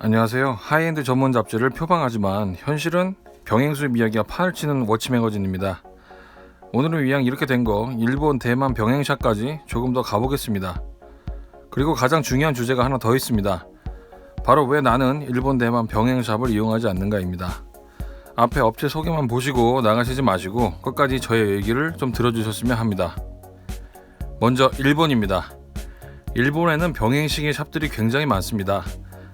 안녕하세요. 하이엔드 전문 잡지를 표방하지만 현실은 병행수입 이야기가 판을 치는 워치 매거진입니다. 오늘은 위양 이렇게 된 거 일본 대만 병행샷까지 조금 더 가보겠습니다. 그리고 가장 중요한 주제가 하나 더 있습니다. 바로 왜 나는 일본 대만 병행샵을 이용하지 않는가입니다. 앞에 업체 소개만 보시고 나가시지 마시고 끝까지 저의 얘기를 좀 들어주셨으면 합니다. 먼저 일본입니다. 일본에는 병행시계 샵들이 굉장히 많습니다.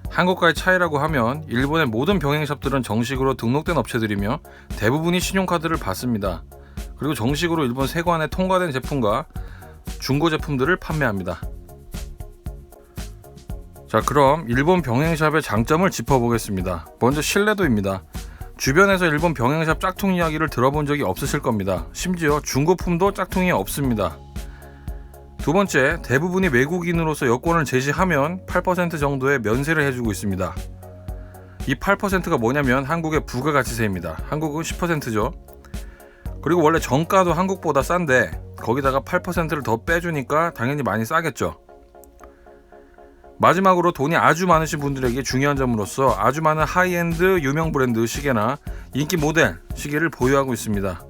한국과의 차이라고 하면 일본의 모든 병행샵들은 정식으로 등록된 업체들이며 대부분이 신용카드를 받습니다. 그리고 정식으로 일본 세관에 통과된 제품과 중고 제품들을 판매합니다. 자, 그럼 일본 병행샵의 장점을 짚어보겠습니다. 먼저 신뢰도입니다. 주변에서 일본 병행샵 짝퉁 이야기를 들어본 적이 없으실 겁니다. 심지어 중고품도 짝퉁이 없습니다. 두 번째, 대부분이 외국인으로서 여권을 제시하면 8% 정도의 면세를 해주고 있습니다. 이 8%가 뭐냐면 한국의 부가가치세입니다. 한국은 10%죠. 그리고 원래 정가도 한국보다 싼데 거기다가 8%를 더 빼주니까 당연히 많이 싸겠죠. 마지막으로 돈이 아주 많으신 분들에게 중요한 점으로서 아주 많은 하이엔드 유명 브랜드 시계나 인기 모델 시계를 보유하고 있습니다.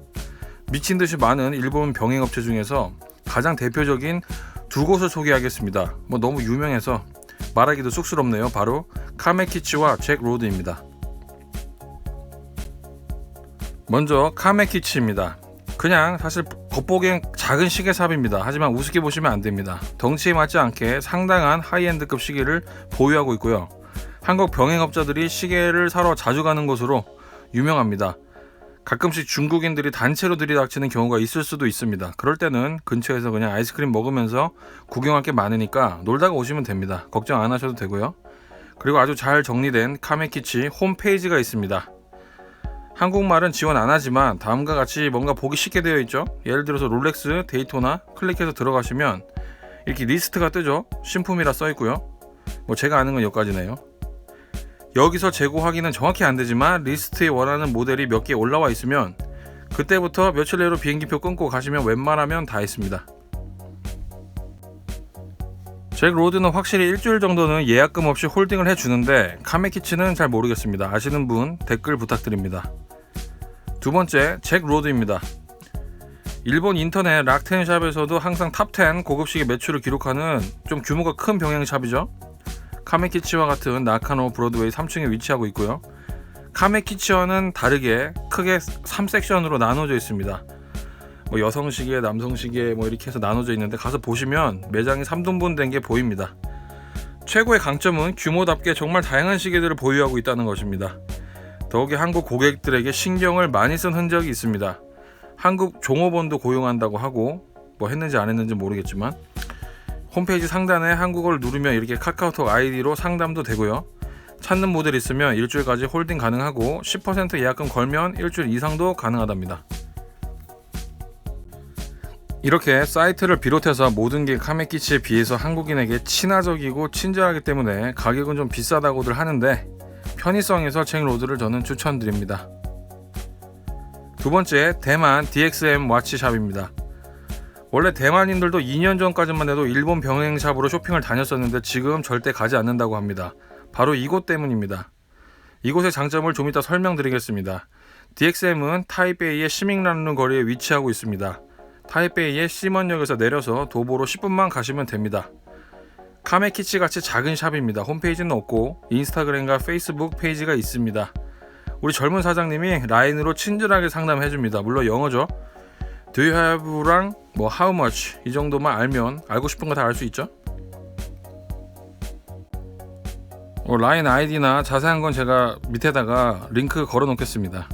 미친듯이 많은 일본 병행업체 중에서 가장 대표적인 두 곳을 소개하겠습니다. 너무 유명해서 말하기도 쑥스럽네요. 바로 카메키치와 잭 로드입니다. 먼저 카메키치입니다. 그냥 사실 겉보기엔 작은 시계샵입니다. 하지만 우습게 보시면 안됩니다. 덩치에 맞지 않게 상당한 하이엔드급 시계를 보유하고 있고요. 한국 병행업자들이 시계를 사러 자주 가는 곳으로 유명합니다. 가끔씩 중국인들이 단체로 들이닥치는 경우가 있을 수도 있습니다. 그럴 때는 근처에서 그냥 아이스크림 먹으면서 구경할 게 많으니까 놀다가 오시면 됩니다. 걱정 안 하셔도 되고요. 그리고 아주 잘 정리된 카메키치 홈페이지가 있습니다. 한국말은 지원 안 하지만 다음과 같이 뭔가 보기 쉽게 되어 있죠. 예를 들어서 롤렉스, 데이토나 클릭해서 들어가시면 이렇게 리스트가 뜨죠. 신품이라 써 있고요. 제가 아는 건 여기까지네요. 여기서 재고 확인은 정확히 안 되지만 리스트에 원하는 모델이 몇 개 올라와 있으면 그때부터 며칠 내로 비행기표 끊고 가시면 웬만하면 다 있습니다. 잭 로드는 확실히 일주일 정도는 예약금 없이 홀딩을 해주는데 카메키치는 잘 모르겠습니다. 아시는 분 댓글 부탁드립니다. 두 번째, 잭 로드입니다. 일본 인터넷 락텐샵에서도 항상 탑10 고급시계 매출을 기록하는 좀 규모가 큰 병행샵이죠. 카메키치와 같은 나카노 브로드웨이 3층에 위치하고 있고요. 카메키치와는 다르게 크게 3섹션으로 나눠져 있습니다. 여성 시계, 남성 시계 이렇게 해서 나눠져 있는데 가서 보시면 매장이 3등분 된 게 보입니다. 최고의 강점은 규모답게 정말 다양한 시계들을 보유하고 있다는 것입니다. 더욱이 한국 고객들에게 신경을 많이 쓴 흔적이 있습니다. 한국 종업원도 고용한다고 하고 했는지 안 했는지 모르겠지만 홈페이지 상단에 한국어를 누르면 이렇게 카카오톡 아이디로 상담도 되고요. 찾는 모델 있으면 일주일까지 홀딩 가능하고 10% 예약금 걸면 일주일 이상도 가능하답니다. 이렇게 사이트를 비롯해서 모든 게 카메키치에 비해서 한국인에게 친화적이고 친절하기 때문에 가격은 좀 비싸다고들 하는데 편의성에서 잭 로드를 저는 추천드립니다. 두 번째, 대만 DXM 와치샵입니다. 원래 대만인들도 2년 전까지만 해도 일본 병행샵으로 쇼핑을 다녔었는데 지금 절대 가지 않는다고 합니다. 바로 이곳 때문입니다. 이곳의 장점을 좀 이따 설명드리겠습니다. DXM은 타이베이의 시민란루 거리에 위치하고 있습니다. 타이베이의 시먼역에서 내려서 도보로 10분만 가시면 됩니다. 카메키치 같이 작은 샵입니다. 홈페이지는 없고 인스타그램과 페이스북 페이지가 있습니다. 우리 젊은 사장님이 라인으로 친절하게 상담해줍니다. 물론 영어죠. Do you have랑 how much 이 정도만 알면 알고 싶은 거 다 알 수 있죠. 라인 아이디나 자세한 건 제가 밑에다가 링크 걸어 놓겠습니다.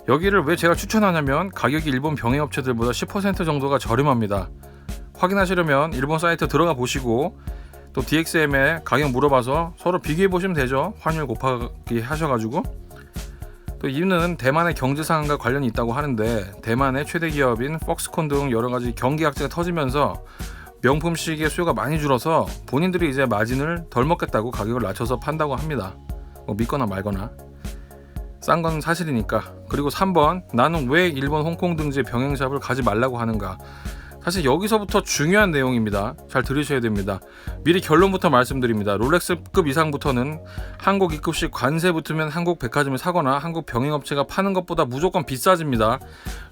여기를 왜 제가 추천하냐면 가격이 일본 병행업체들보다 10% 정도가 저렴합니다. 확인하시려면 일본 사이트 들어가 보시고 또 DXM에 가격 물어봐서 서로 비교해 보시면 되죠. 환율 곱하기 하셔가지고. 또 이유는 대만의 경제 상황과 관련이 있다고 하는데 대만의 최대 기업인 폭스콘 등 여러가지 경기 악재가 터지면서 명품 시계 수요가 많이 줄어서 본인들이 이제 마진을 덜 먹겠다고 가격을 낮춰서 판다고 합니다. 믿거나 말거나 싼 건 사실이니까. 그리고 3번, 나는 왜 일본 홍콩 등지 병행샵을 가지 말라고 하는가. 사실 여기서부터 중요한 내용입니다. 잘 들으셔야 됩니다. 미리 결론부터 말씀드립니다. 롤렉스급 이상부터는 한국 입국 시 관세 붙으면 한국 백화점을 사거나 한국 병행업체가 파는 것보다 무조건 비싸집니다.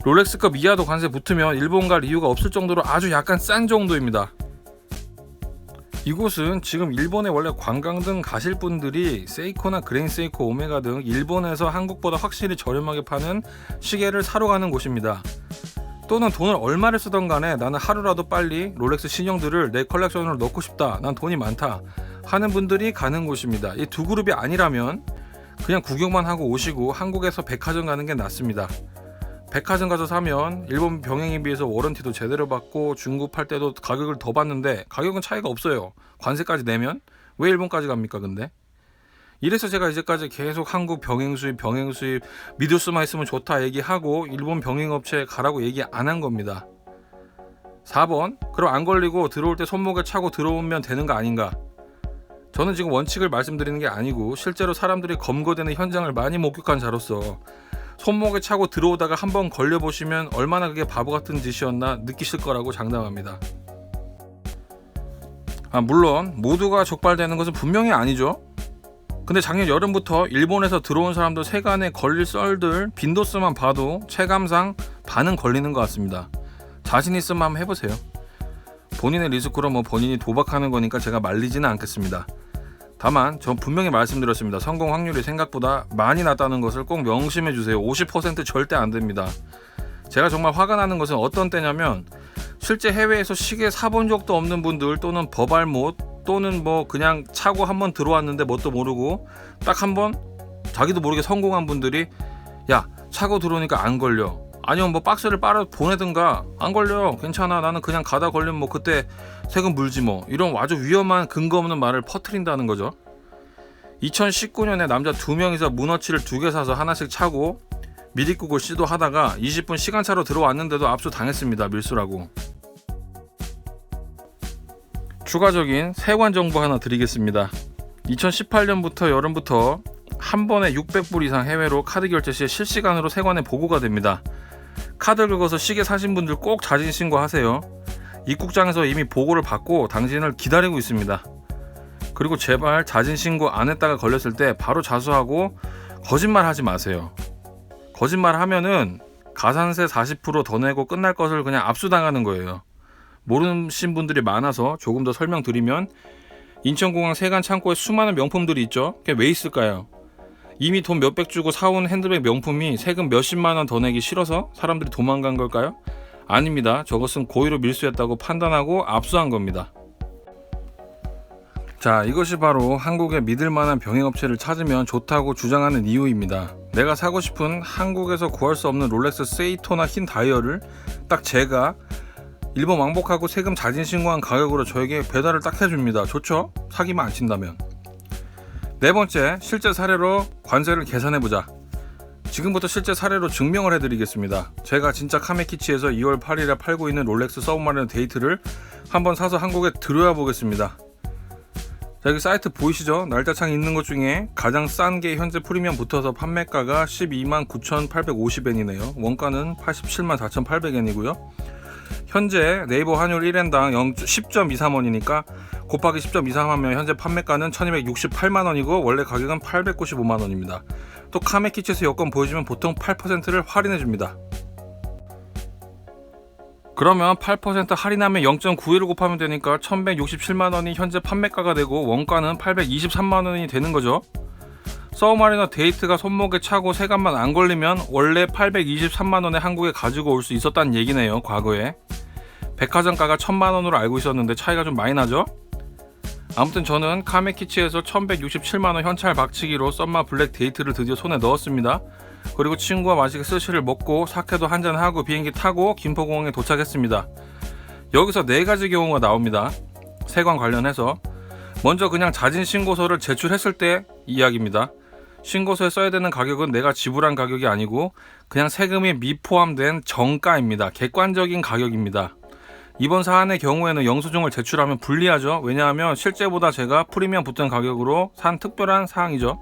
롤렉스급 이하도 관세 붙으면 일본 갈 이유가 없을 정도로 아주 약간 싼 정도입니다. 이곳은 지금 일본에 원래 관광 등 가실 분들이 세이코나 그랜세이코, 오메가 등 일본에서 한국보다 확실히 저렴하게 파는 시계를 사러 가는 곳입니다. 또는 돈을 얼마를 쓰던 간에 나는 하루라도 빨리 롤렉스 신형들을 내 컬렉션으로 넣고 싶다, 난 돈이 많다 하는 분들이 가는 곳입니다. 이 두 그룹이 아니라면 그냥 구경만 하고 오시고 한국에서 백화점 가는 게 낫습니다. 백화점 가서 사면 일본 병행에 비해서 워런티도 제대로 받고 중국 팔 때도 가격을 더 받는데 가격은 차이가 없어요. 관세까지 내면 왜 일본까지 갑니까 근데? 이래서 제가 이제까지 계속 한국 병행 수입 믿을 수만 있으면 좋다 얘기하고 일본 병행업체에 가라고 얘기 안 한 겁니다. 4번, 그럼 안 걸리고 들어올 때 손목에 차고 들어오면 되는 거 아닌가? 저는 지금 원칙을 말씀드리는 게 아니고 실제로 사람들이 검거되는 현장을 많이 목격한 자로서 손목에 차고 들어오다가 한번 걸려보시면 얼마나 그게 바보 같은 짓이었나 느끼실 거라고 장담합니다. 물론 모두가 적발되는 것은 분명히 아니죠. 근데 작년 여름부터 일본에서 들어온 사람들 세간에 걸릴 썰들 빈도수만 봐도 체감상 반은 걸리는 것 같습니다. 자신 있으면 한번 해보세요. 본인의 리스크로 본인이 도박하는 거니까 제가 말리지는 않겠습니다. 다만 전 분명히 말씀드렸습니다. 성공 확률이 생각보다 많이 낮다는 것을 꼭 명심해 주세요. 50% 절대 안 됩니다. 제가 정말 화가 나는 것은 어떤 때냐면 실제 해외에서 시계 사본 적도 없는 분들 또는 버발못 또는 그냥 차고 한번 들어왔는데 뭣도 모르고 딱 한번 자기도 모르게 성공한 분들이 야 차고 들어오니까 안 걸려, 아니면 박스를 빨아 보내든가 안 걸려 괜찮아 나는 그냥 가다 걸리면 그때 세금 물지 이런 아주 위험한 근거 없는 말을 퍼뜨린다는 거죠. 2019년에 남자 2명이서 문어치를 2개 사서 하나씩 차고 미리국을 시도하다가 20분 시간차로 들어왔는데도 압수 당했습니다. 밀수라고. 추가적인 세관 정보 하나 드리겠습니다. 2018년부터 여름부터 한 번에 600불 이상 해외로 카드 결제 시에 실시간으로 세관에 보고가 됩니다. 카드 긁어서 시계 사신 분들 꼭 자진 신고하세요. 입국장에서 이미 보고를 받고 당신을 기다리고 있습니다. 그리고 제발 자진 신고 안 했다가 걸렸을 때 바로 자수하고 거짓말 하지 마세요. 거짓말 하면은 가산세 40% 더 내고 끝날 것을 그냥 압수당하는 거예요. 모르신 분들이 많아서 조금 더 설명드리면 인천공항 세관 창고에 수많은 명품들이 있죠. 그게 왜 있을까요? 이미 돈 몇백 주고 사온 핸드백 명품이 세금 몇십만 원 더 내기 싫어서 사람들이 도망간 걸까요? 아닙니다. 저것은 고의로 밀수했다고 판단하고 압수한 겁니다. 자, 이것이 바로 한국의 믿을만한 병행업체를 찾으면 좋다고 주장하는 이유입니다. 내가 사고 싶은 한국에서 구할 수 없는 롤렉스 세이토나 흰 다이얼을 딱 제가 일본 왕복하고 세금 자진 신고한 가격으로 저에게 배달을 딱 해줍니다. 좋죠? 사기만 안 친다면. 네 번째, 실제 사례로 관세를 계산해보자. 지금부터 실제 사례로 증명을 해드리겠습니다. 제가 진짜 카메키치에서 2월 8일에 팔고 있는 롤렉스 서브마리너 데이트를 한번 사서 한국에 들여와 보겠습니다. 자, 여기 사이트 보이시죠? 날짜창 있는 것 중에 가장 싼 게 현재 프리미엄 붙어서 판매가가 129,850엔이네요. 원가는 874,800엔이고요. 현재 네이버 환율 1엔당 10.23원이니까 곱하기 10.23하면 현재 판매가는 1268만원이고 원래 가격은 895만원입니다. 또 카메키치에서 여권 보여주면 보통 8%를 할인해줍니다. 그러면 8% 할인하면 0.91을 곱하면 되니까 1167만원이 현재 판매가가 되고 원가는 823만원이 되는 거죠. 서브마리너 데이트가 손목에 차고 세관만 안 걸리면 원래 823만원에 한국에 가지고 올 수 있었다는 얘기네요. 과거에 백화점가가 1000만원으로 알고 있었는데 차이가 좀 많이 나죠. 아무튼 저는 카메키치에서 1167만원 현찰 박치기로 썸마 블랙 데이트를 드디어 손에 넣었습니다. 그리고 친구와 맛있게 스시를 먹고 사케도 한잔하고 비행기 타고 김포공항에 도착했습니다. 여기서 4가지 경우가 나옵니다. 세관 관련해서. 먼저 그냥 자진 신고서를 제출했을 때 이야기입니다. 신고서에 써야 되는 가격은 내가 지불한 가격이 아니고 그냥 세금이 미포함된 정가입니다. 객관적인 가격입니다. 이번 사안의 경우에는 영수증을 제출하면 불리하죠. 왜냐하면 실제보다 제가 프리미엄 붙은 가격으로 산 특별한 사항이죠.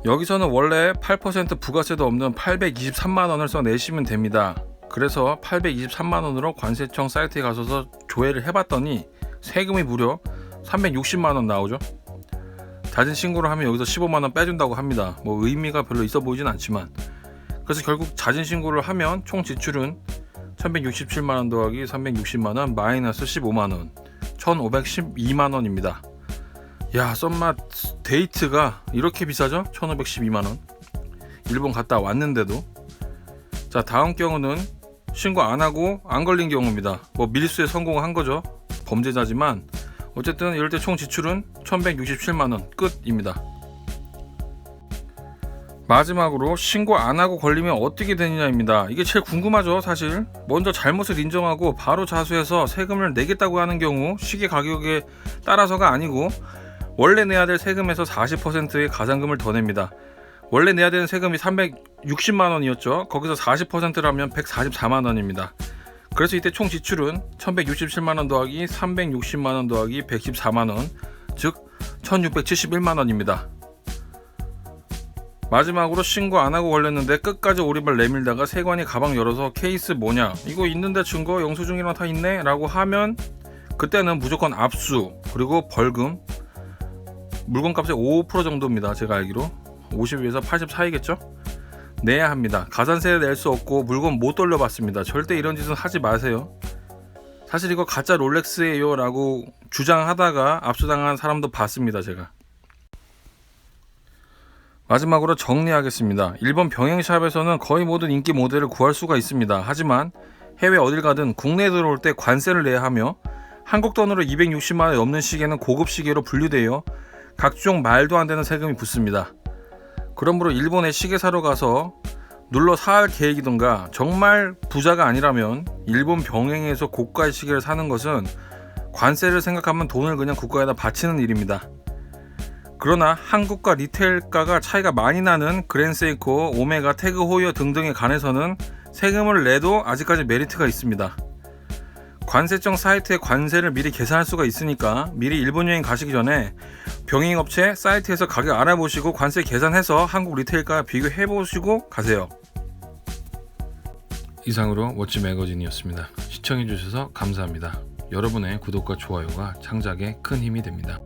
여기서는 원래 8% 부가세도 없는 823만원을 써내시면 됩니다. 그래서 823만원으로 관세청 사이트에 가서서 조회를 해봤더니 세금이 무려 360만원 나오죠. 자진 신고를 하면 여기서 15만원 빼준다고 합니다. 뭐 의미가 별로 있어 보이진 않지만, 그래서 결국 자진 신고를 하면 총 지출은 1167만원 더하기 360만원 마이너스 15만원 1512만원입니다. 야, 썸맛 데이트가 이렇게 비싸죠? 1512만원. 일본 갔다 왔는데도. 자, 다음 경우는 신고 안하고 안 걸린 경우입니다. 뭐 밀수에 성공한 거죠. 범죄자지만 어쨌든 이럴 때 총 지출은 1167만원 끝입니다. 마지막으로 신고 안하고 걸리면 어떻게 되느냐입니다. 이게 제일 궁금하죠. 사실 먼저 잘못을 인정하고 바로 자수해서 세금을 내겠다고 하는 경우 시계 가격에 따라서가 아니고 원래 내야 될 세금에서 40%의 가산금을 더 냅니다. 원래 내야 되는 세금이 360만원이었죠. 거기서 40%라면 144만원입니다. 그래서 이때 총 지출은 1167만원 더하기 360만원 더하기 114만원, 즉 1671만원입니다. 마지막으로 신고 안하고 걸렸는데 끝까지 오리발 내밀다가 세관이 가방 열어서 케이스 뭐냐, 이거 있는데 증거 영수증이랑 다 있네 라고 하면 그때는 무조건 압수, 그리고 벌금, 물건값의 5% 정도입니다. 제가 알기로 50에서 80 사이겠죠? 내야 합니다. 가산세 낼 수 없고 물건 못 돌려받습니다. 절대 이런 짓은 하지 마세요. 사실 이거 가짜 롤렉스예요 라고 주장하다가 압수당한 사람도 봤습니다. 제가. 마지막으로 정리하겠습니다. 일본 병행샵에서는 거의 모든 인기 모델을 구할 수가 있습니다. 하지만 해외 어딜 가든 국내에 들어올 때 관세를 내야 하며 한국 돈으로 260만원이 넘는 시계는 고급 시계로 분류되어 각종 말도 안 되는 세금이 붙습니다. 그러므로 일본에 시계 사러 가서 눌러 살 계획이던가 정말 부자가 아니라면 일본 병행에서 고가의 시계를 사는 것은 관세를 생각하면 돈을 그냥 국가에다 바치는 일입니다. 그러나 한국과 리테일가가 차이가 많이 나는 그랜세이코, 오메가, 태그 호이어 등등에 관해서는 세금을 내도 아직까지 메리트가 있습니다. 관세청 사이트에 관세를 미리 계산할 수가 있으니까 미리 일본 여행 가시기 전에 병행업체 사이트에서 가격 알아보시고 관세 계산해서 한국 리테일가 비교해보시고 가세요. 이상으로 워치 매거진이었습니다. 시청해주셔서 감사합니다. 여러분의 구독과 좋아요가 창작에 큰 힘이 됩니다.